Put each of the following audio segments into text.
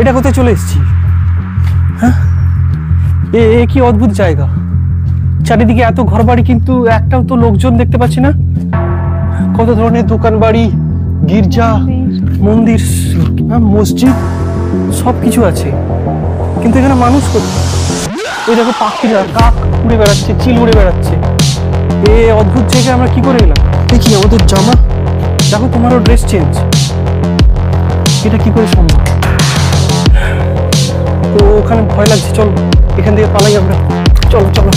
এটা কোথায় চলে এসেছি? হ্যাঁ, এ কি অদ্ভুত জায়গা। চারিদিকে এত ঘরবাড়ি, কিন্তু একটাও তো লোকজন দেখতে পাচ্ছি না। কত ধরনের দোকান বাড়ি, গির্জা, মন্দির, মসজিদ সবকিছু আছে, কিন্তু এখানে মানুষ কোথায়? ওই দেখো পাখিরা, কাক উড়ে বেড়াচ্ছে, চিল উড়ে বেড়াচ্ছে। এ অদ্ভুত জায়গায় আমরা কি করে এলাম? দেখি আমাদের জামা, দেখো তোমারও ড্রেস চেঞ্জ। এটা কি করে সম্ভব? ও ওখানে ভয় লাগছে, চল এখান থেকে পালাই আমরা। চলো চলো।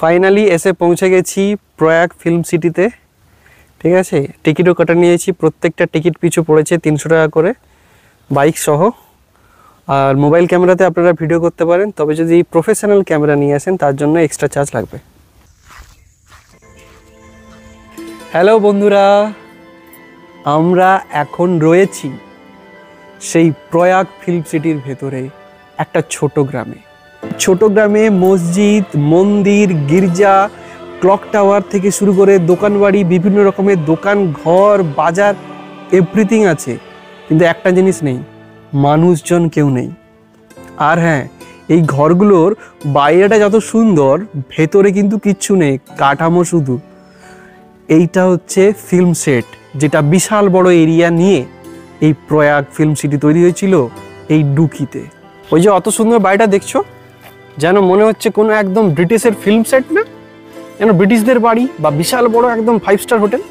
ফাইনালি এসে পৌঁছে গেছি প্রয়াগ ফিল্ম সিটিতে। ঠিক আছে, টিকিটও কাটা নিয়েছি। প্রত্যেকটা টিকিট পিছু পড়েছে 300 টাকা করে, বাইক সহ। আর মোবাইল ক্যামেরাতে আপনারা ভিডিও করতে পারেন, তবে যদি প্রফেশনাল ক্যামেরা নিয়ে আসেন তার জন্য এক্সট্রা চার্জ লাগবে। হ্যালো বন্ধুরা, আমরা এখন রয়েছি সেই প্রয়াগ ফিল্ম সিটির ভেতরে একটা ছোট গ্রামে। ছোট গ্রামে মসজিদ, মন্দির, গির্জা, ক্লক টাওয়ার থেকে শুরু করে দোকানবাড়ি, বিভিন্ন রকমের দোকান, ঘর, বাজার, এভরিথিং আছে, কিন্তু একটা জিনিস নেই, মানুষজন কেউ নেই। আর হ্যাঁ, এই ঘরগুলোর বাইরেটা যত সুন্দর, ভেতরে কিন্তু কিচ্ছু নেই, কাঠামো শুধু। এইটা হচ্ছে ফিল্ম সেট, যেটা বিশাল বড় এরিয়া নিয়ে এই প্রয়াগ ফিল্ম সিটি তৈরি হয়েছিল এই ডুকিতে। ওই যে অত সুন্দর বাড়িটা দেখছো, যেন মনে হচ্ছে কোনো একদম ব্রিটিশের ফিল্ম সেট না, যেন ব্রিটিশদের বাড়ি বা বিশাল বড় একদম 5 স্টার হোটেল।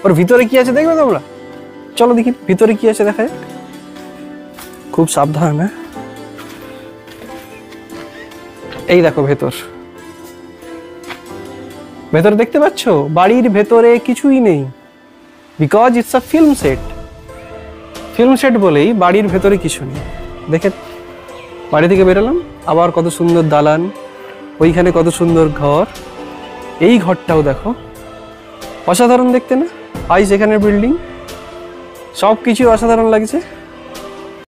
ওর ভিতরে কি আছে দেখবে তোমরা? চলো দেখি ভিতরে কি আছে, দেখা যাক। খুব সাবধান। হ্যাঁ, এই দেখো ভেতর, ভেতরে দেখতে পাচ্ছ? বাড়ির ভেতরে কিছুই নেই, because it's a film set. Film set বলেই বাড়ির ভেতরে কিছু নেই। দেখে বাড়ি থেকে বেরোলাম, আবার কত সুন্দর দালান, ওইখানে কত সুন্দর ঘর। এই ঘরটাও দেখো, অসাধারণ দেখতে না? আইস এখানের বিল্ডিং, সব কিছু অসাধারণ লাগছে।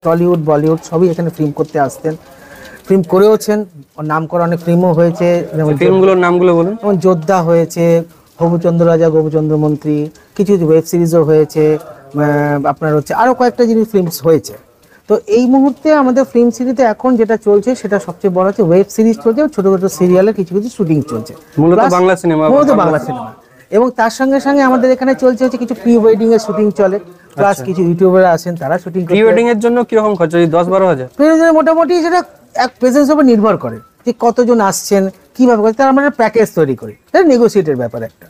টলিউড, বলিউড সবই এখানে ফিল্ম করতে আসতেন, ফিল্ম করেওছেন। নাম করা অনেক ফিল্মও হয়েছে। ফিল্মগুলোর নামগুলো বলুন। যেমন যোদ্ধা হয়েছে, হবুচন্দ্র রাজা, গোপচন্দ্র মন্ত্রী, কিছু কিছু ওয়েব সিরিজও হয়েছে। আপনার হচ্ছে আরও কয়েকটা জিনিস ফিল্মস হয়েছে। তো এই মুহূর্তে আমাদের ফিল্ম সিরিজে এখন যেটা চলছে সেটা সবচেয়ে বড় হচ্ছে ওয়েব সিরিজ চলছে, ছোট ছোট সিরিয়ালের কিছু কিছু শুটিং চলছে, মূলত বাংলা সিনেমা। এবং তার সঙ্গে সঙ্গে আমাদের এখানে চলছে হচ্ছে কিছু প্রি ওয়েডিং এর শুটিং চলে, প্লাস কিছু ইউটিউবার আসেন, তারা শুটিং। প্রি ওয়েডিং এর জন্য কিরকম খরচ? 10-12 হাজার। প্রি ওয়েডিং মোটামুটি সেটা এক প্রেজেন্স উপর নির্ভর করে যে কতজন আসছেন, কিভাবে করে, তার আমরা একটা প্যাকেজ তৈরি করি, এটা নেগোসিয়েটের ব্যাপার একটা।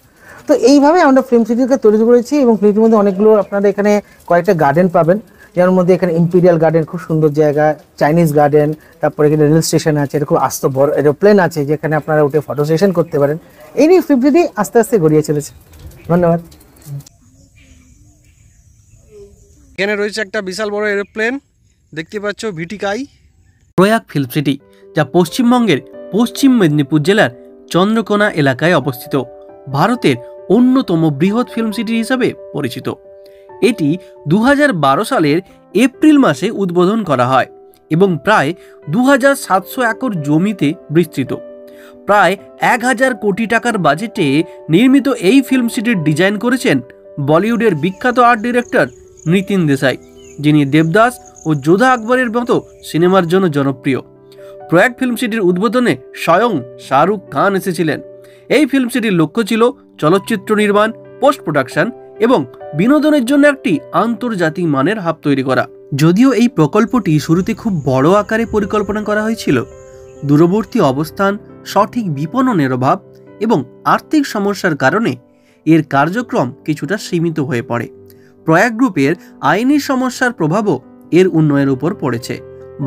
তো এইভাবে আমরা ফিল্ম সিটিকে তৈরি করেছি, এবং ফিল্মটির মধ্যে অনেকগুলো আপনারা এখানে কয়েকটা গার্ডেন পাবেন, যার মধ্যে এখানে ইম্পিরিয়াল গার্ডেন, খুব সুন্দর জায়গা, চাইনিজ গার্ডেন, তারপরে এখানে রেল স্টেশন আছে, এটা খুব আস্ত বড় এরোপ্লেন আছে যেখানে আপনারা উঠে ফটো সেশন করতে পারেন। এই নিয়ে ফিল্ম সিটি আস্তে আস্তে গড়িয়ে চলেছে। ধন্যবাদ। এখানে রয়েছে একটা বিশাল বড় এরোপ্লেন, দেখতে পাচ্ছ, ভিটিকাই। প্রয়াগ ফিল্ম সিটি, যা পশ্চিমবঙ্গের পশ্চিম মেদিনীপুর জেলার চন্দ্রকোনা এলাকায় অবস্থিত, ভারতের অন্যতম বৃহৎ ফিল্ম সিটি হিসাবে পরিচিত। এটি 2012 সালের এপ্রিল মাসে উদ্বোধন করা হয় এবং প্রায় 2700 একর জমিতে বিস্তৃত। প্রায় 1000 কোটি টাকার বাজেটে নির্মিত এই ফিল্ম সিটির ডিজাইন করেছেন বলিউডের বিখ্যাত আর্ট ডিরেক্টর নিতিন দেশাই, যিনি দেবদাস ও যোধা আকবরের মতো সিনেমার জন্য জনপ্রিয়। প্রয়াগ ফিল্ম সিটির উদ্বোধনে স্বয়ং শাহরুখ খান এসেছিলেন। এই ফিল্ম সিটির লক্ষ্য ছিল চলচ্চিত্র নির্মাণ, পোস্ট প্রোডাকশন এবং বিনোদনের জন্য একটি আন্তর্জাতিক মানের হাব তৈরি করা। যদিও এই প্রকল্পটি শুরুতে খুব বড় আকারে পরিকল্পনা করা হয়েছিল, দূরবর্তী অবস্থান, সঠিক বিপণনের অভাব এবং আর্থিক সমস্যার কারণে এর কার্যক্রম কিছুটা সীমিত হয়ে পড়ে। প্রয়াগ গ্রুপের আইনি সমস্যার প্রভাবও এর উন্নয়নের উপর পড়েছে।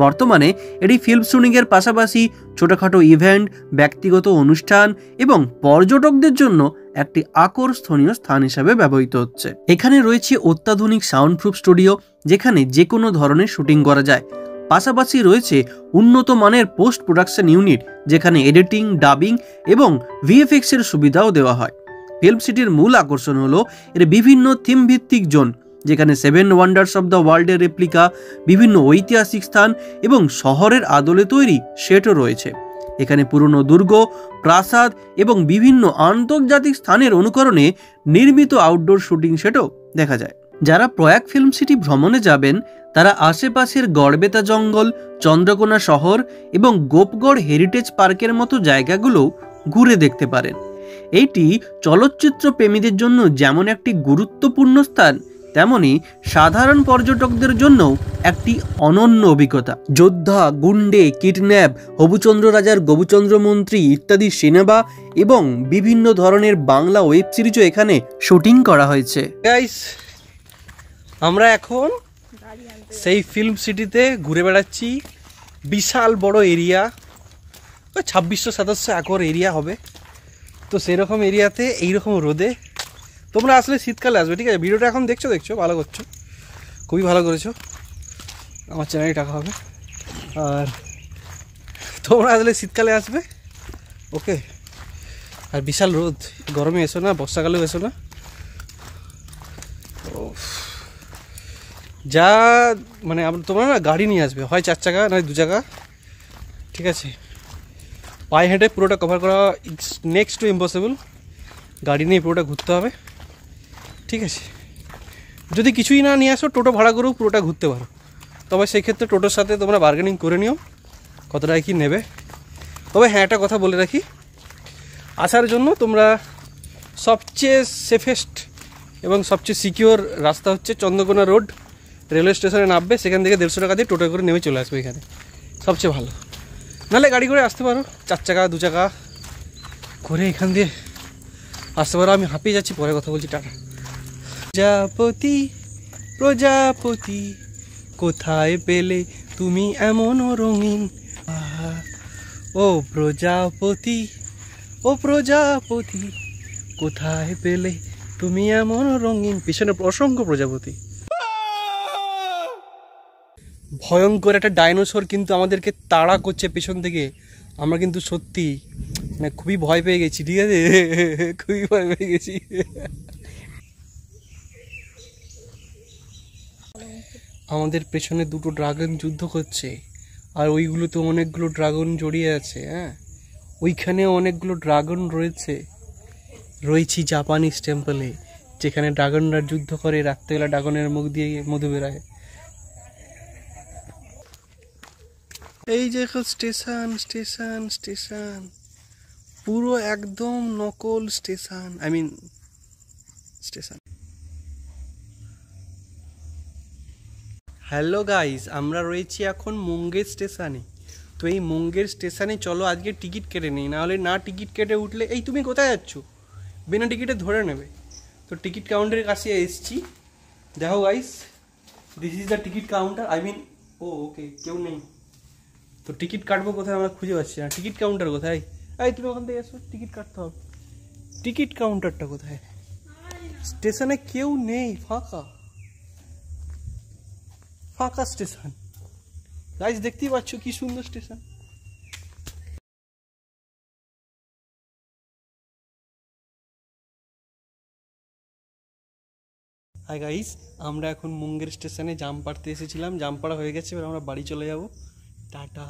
বর্তমানে এটি ফিল্ম শুটিংয়ের পাশাপাশি ছোটখাটো ইভেন্ট, ব্যক্তিগত অনুষ্ঠান এবং পর্যটকদের জন্য একটি আকর্ষণীয় স্থান হিসাবে ব্যবহৃত হচ্ছে। এখানে রয়েছে অত্যাধুনিক সাউন্ড প্রুফ স্টুডিও, যেখানে যে কোনো ধরনের শুটিং করা যায়। পাশাপাশি রয়েছে উন্নত মানের পোস্ট প্রোডাকশন ইউনিট, যেখানে এডিটিং, ডাবিং এবং ভিএফএক্স এর সুবিধাও দেওয়া হয়। ফিল্ম সিটির মূল আকর্ষণ হলো এর বিভিন্ন থিম ভিত্তিক জোন, যেখানে 7 ওয়ান্ডার্স অব দ্য ওয়ার্ল্ডের রেপ্লিকা, বিভিন্ন ঐতিহাসিক স্থান এবং শহরের আদলে তৈরি সেটও রয়েছে। এখানে পুরনো দুর্গ, প্রাসাদ এবং বিভিন্ন আন্তর্জাতিক স্থানের অনুকরণে নির্মিত আউটডোর শুটিং সেটও দেখা যায়। যারা প্রয়াগ ফিল্ম সিটি ভ্রমণে যাবেন তারা আশেপাশের গড়বেতা জঙ্গল, চন্দ্রকোনা শহর এবং গোপগড় হেরিটেজ পার্কের মতো জায়গাগুলো ঘুরে দেখতে পারেন। এইটি চলচ্চিত্র প্রেমীদের জন্য যেমন একটি গুরুত্বপূর্ণ স্থান, তেমনি সাধারণ পর্যটকদের জন্যও একটি অনন্য অভিজ্ঞতা। যোদ্ধা, গুন্ডে, কিডন্যাপ, হবুচন্দ্র রাজার গবুচন্দ্র মন্ত্রী ইত্যাদি সিনেমা এবং বিভিন্ন ধরনের বাংলা ওয়েব সিরিজও এখানে শুটিং করা হয়েছে। গাইস, আমরা এখন সেই ফিল্ম সিটিতে ঘুরে বেড়াচ্ছি। বিশাল বড় এরিয়া, 2600-2700 একর এরিয়া হবে। তো সেরকম এরিয়াতে এইরকম রোদে তোমরা আসলে শীতকালে আসবে, ঠিক আছে? ভিডিওটা এখন দেখছো ভালো করছো, খুবই ভালো করেছো, আমার চ্যানেলে টাকা হবে। আর তোমরা আসলে শীতকালে আসবে, ওকে? আর বিশাল রোদ, গরমে এসো না, বর্ষাকালেও এসো না। যা মানে তোমরা না গাড়ি নিয়ে আসবে, হয় 4 চাকা নয় 2 চাকা, ঠিক আছে? পায়ে হেঁটে পুরোটা কভার করা ইটস নেক্সট টু ইম্পসিবল। গাড়ি নিয়ে পুরোটা ঘুরতে হবে, ঠিক আছে? যদি কিছুই না নিয়ে আসো, টোটো ভাড়া করেও পুরোটা ঘুরতে পারো। তবে সেই ক্ষেত্রে টোটোর সাথে তোমরা বার্গেনিং করে নিও কত টাকা কী নেবে। তবে হ্যাঁ, একটা কথা বলে রাখি, আসার জন্য তোমরা সবচেয়ে সেফেস্ট এবং সবচেয়ে সিকিওর রাস্তা হচ্ছে চন্দ্রকোনা রোড। রেলওয়ে স্টেশনে নামবে, সেখান থেকে 150 টাকা দিয়ে টোটো করে নেমে চলে আসবে এখানে, সবচেয়ে ভালো। নাহলে গাড়ি করে আসতে পারো, 4 চাকা 2 চাকা করে এখান দিয়ে আসতে পারো। আমি হাঁপিয়ে যাচ্ছি, পরে কথা বলছি, টাটা। প্রজাপতি প্রজাপতি কোথায় পেলে তুমি এমন রঙিন, ও প্রজাপতি ও প্রজাপতি কোথায় পেলে তুমি এমন রঙিন। পিছনে অসংখ্য প্রজাপতি। ভয়ঙ্কর একটা ডাইনোসর কিন্তু আমাদেরকে তাড়া করছে পেছন থেকে। আমরা কিন্তু সত্যি মানে খুবই ভয় পেয়ে গেছি, ঠিক আছে? খুবই ভয় পেয়ে গেছি। আমাদের পেছনে 2টো ড্রাগন যুদ্ধ করছে, আর ওইগুলোতে অনেকগুলো ড্রাগন জড়িয়ে আছে। হ্যাঁ, ওইখানে অনেকগুলো ড্রাগন রয়েছি জাপানিজ টেম্পলে, যেখানে ড্রাগনরা যুদ্ধ করে। রাত্রেবেলা ড্রাগনের মুখ দিয়ে মধু বেরায়। এই যে স্টেশন স্টেশন স্টেশন, পুরো একদম নকল station, I mean station. Hello guys, আমরা রয়েছি এখন মুঙ্গের স্টেশনে। তো এই মুঙ্গের স্টেশনে চলো আজকে টিকিট কেটে নিই, নাহলে না টিকিট কেটে উঠলে এই তুমি কোথায় যাচ্ছ, বিনা টিকিটে ধরে নেবে। তো টিকিট কাউন্টারের কাছে এসেছি, দেখো guys, this is the ticket counter, I mean okay কেউ নেই। তো টিকিট কাটবো কোথায় আমরা খুঁজে পাচ্ছি না। টিকিট কাউন্টার কোথায়? এই তুমি ওখান থেকে এসো, টিকিট কাটতে হবে। টিকিট কাউন্টারটা কোথায়? স্টেশনে কেউ নেই, ফাঁকা ফাঁকা স্টেশন। গাইস দেখতেই পাচ্ছ কি সুন্দর স্টেশন। হাই গাইস, আমরা এখন মুঙ্গের স্টেশনে জামপাড়তে এসেছিলাম, জামপাড়া হয়ে গেছে, এবার আমরা বাড়ি চলে যাব। টাটা।